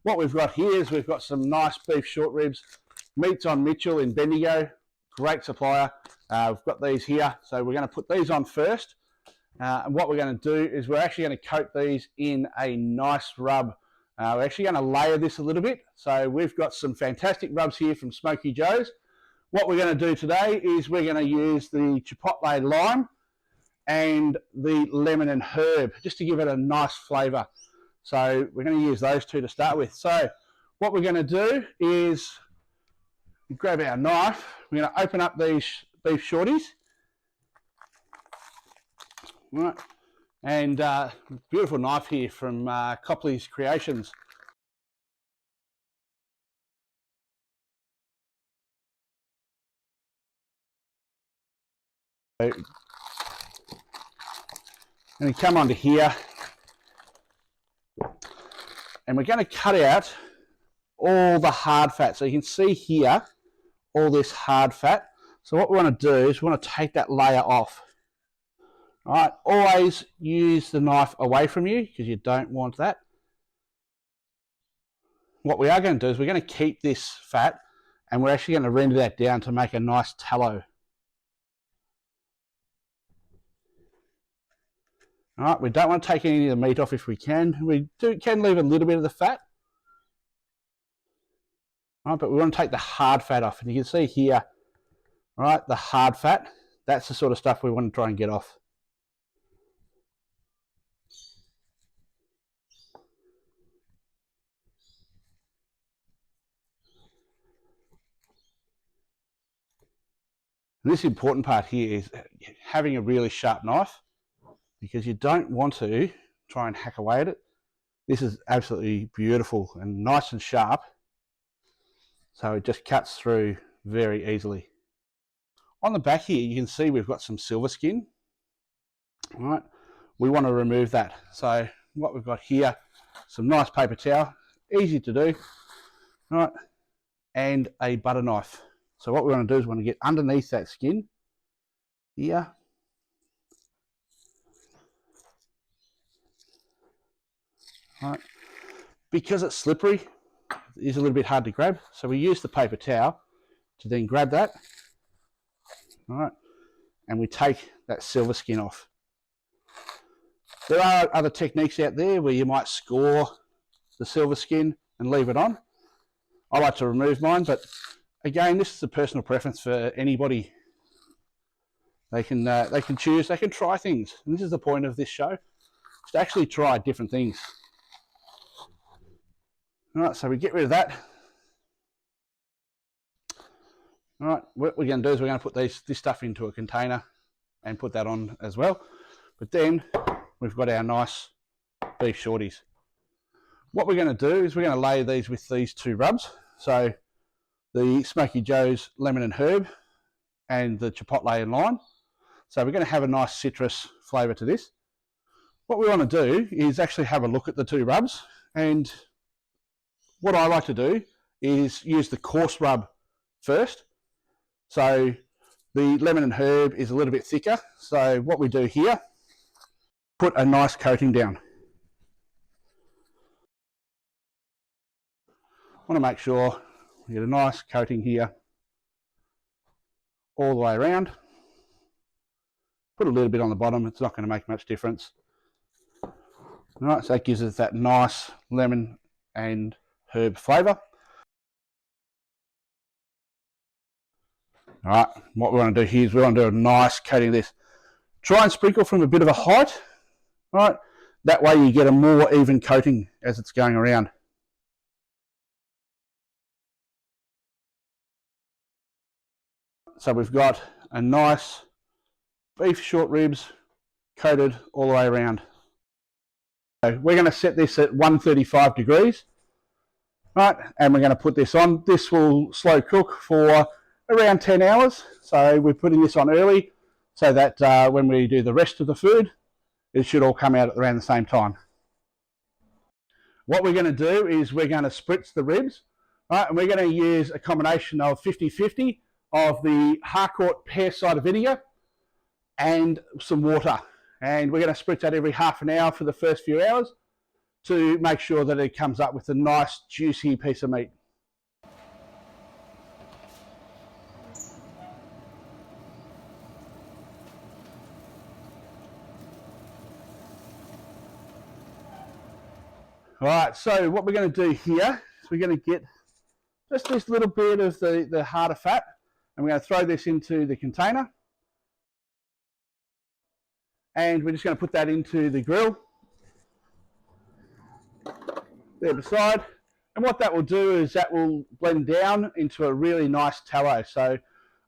What we've got here is we've got some nice beef short ribs. Meats on Mitchell in Bendigo, great supplier. We've got these here, so we're going to put these on first. And what we're going to do is we're actually going to coat these in a nice rub. We're actually going to layer this a little bit. So we've got some fantastic rubs here from Smoky Joe's. What we're going to do today is we're going to use the chipotle lime and the lemon and herb just to give it a nice flavour. So we're going to use those two to start with. So what we're going to do is grab our knife. We're going to open up these beef shorties. Right. And beautiful knife here from Copley's Creations. So, and come onto here, and we're going to cut out all the hard fat. So you can see here all this hard fat. So what we want to do is we want to take that layer off. All right, always use the knife away from you because you don't want that. What we are going to do is we're going to keep this fat and we're actually going to render that down to make a nice tallow. All right, we don't want to take any of the meat off if we can. We can leave a little bit of the fat. All right, but we want to take the hard fat off. And you can see here, all right, the hard fat, that's the sort of stuff we want to try and get off. And this important part here is having a really sharp knife because you don't want to try and hack away at it. This is absolutely beautiful and nice and sharp. So it just cuts through very easily. On the back here, you can see we've got some silver skin. All right, we want to remove that. So what we've got here, some nice paper towel, easy to do, all right, and a butter knife. So what we want to do is we want to get underneath that skin here. All right. Because it's slippery, it is a little bit hard to grab. So we use the paper towel to then grab that. All right. And we take that silver skin off. There are other techniques out there where you might score the silver skin and leave it on. I like to remove mine, but again, this is a personal preference for anybody. They can choose, they can try things. And this is the point of this show, is to actually try different things. All right, so we get rid of that. All right, what we're going to do is we're going to put this stuff into a container and put that on as well. But then we've got our nice beef shorties. What we're going to do is we're going to lay these with these two rubs. So the Smoky Joe's lemon and herb and the chipotle and lime. So we're going to have a nice citrus flavour to this. What we want to do is actually have a look at the two rubs, and what I like to do is use the coarse rub first. So the lemon and herb is a little bit thicker. So what we do here, put a nice coating down. I want to make sure we get a nice coating here all the way around. Put a little bit on the bottom, it's not going to make much difference. All right, so that gives us that nice lemon and herb flavour. All right, what we want to do here is we want to do a nice coating of this. Try and sprinkle from a bit of a height, all right? That way you get a more even coating as it's going around. So we've got a nice beef short ribs coated all the way around. So we're going to set this at 135 degrees, right? And we're going to put this on. This will slow cook for around 10 hours. So we're putting this on early so that when we do the rest of the food, it should all come out at around the same time. What we're going to do is we're going to spritz the ribs, right? And we're going to use a combination of 50-50 of the Harcourt pear cider vinegar and some water. And we're going to spritz that every half an hour for the first few hours. to make sure that it comes up with a nice juicy piece of meat. All right, so what we're going to do here is we're going to get just this little bit of the harder fat, and we're going to throw this into the container. And we're just going to put that into the grill there beside. And what that will do is that will blend down into a really nice tallow. So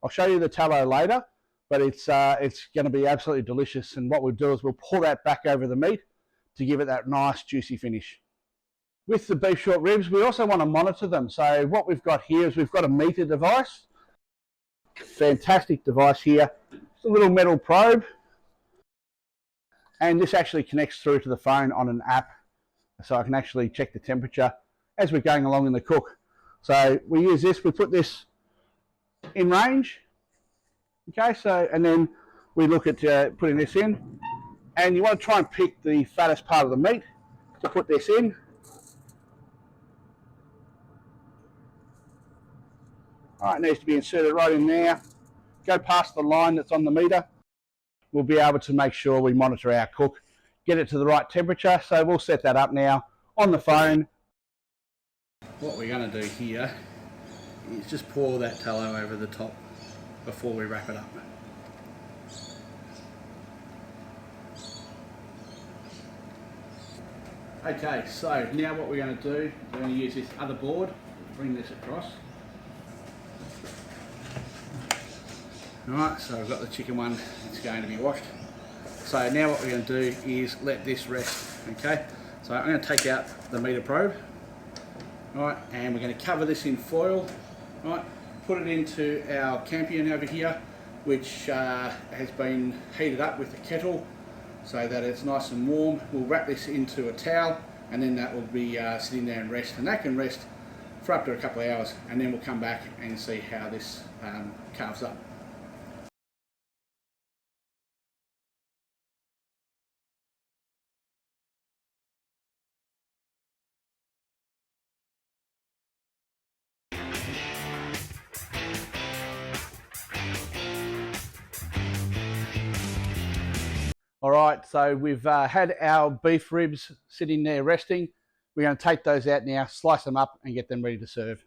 I'll show you the tallow later, but it's going to be absolutely delicious. And what we'll do is we'll pour that back over the meat to give it that nice juicy finish. With the beef short ribs, we also want to monitor them. So what we've got here is we've got a meter device. Fantastic device here. It's a little metal probe. And this actually connects through to the phone on an app. So I can actually check the temperature as we're going along in the cook. So we use this, we put this in range. Okay, so, and then we look at putting this in. And you want to try and pick the fattest part of the meat to put this in. All right, it needs to be inserted right in there. Go past the line that's on the meter. We'll be able to make sure we monitor our cook, get it to the right temperature. So we'll set that up now on the phone. What we're going to do here is just pour that tallow over the top before we wrap it up. Okay, so now what we're going to do, we're going to use this other board, bring this across. Alright, so I've got the chicken one, it's going to be washed. So now what we're going to do is let this rest, okay? So I'm going to take out the meter probe, alright, and we're going to cover this in foil, alright, put it into our Campion over here, which has been heated up with the kettle so that it's nice and warm. We'll wrap this into a towel, and then that will be sitting there and rest, and that can rest for up to a couple of hours, and then we'll come back and see how this carves up. All right, so we've had our beef ribs sitting there resting. We're going to take those out now, slice them up and get them ready to serve.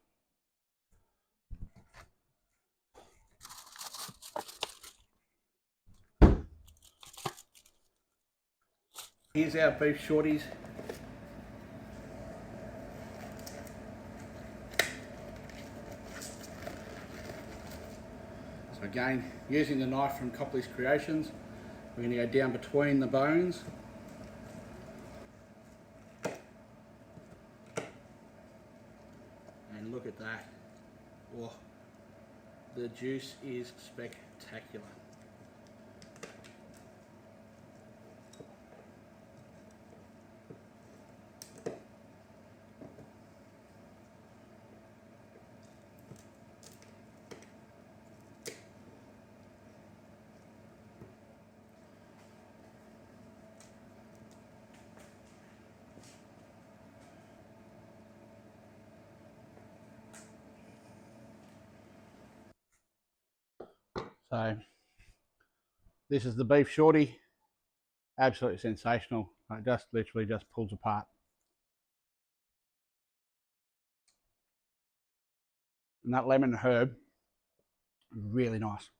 Here's our beef shorties. So again, using the knife from Copley's Creations, we're going to go down between the bones. And look at that. Oh, the juice is spectacular. So this is the beef shorty, absolutely sensational. It just literally just pulls apart. And that lemon herb, really nice.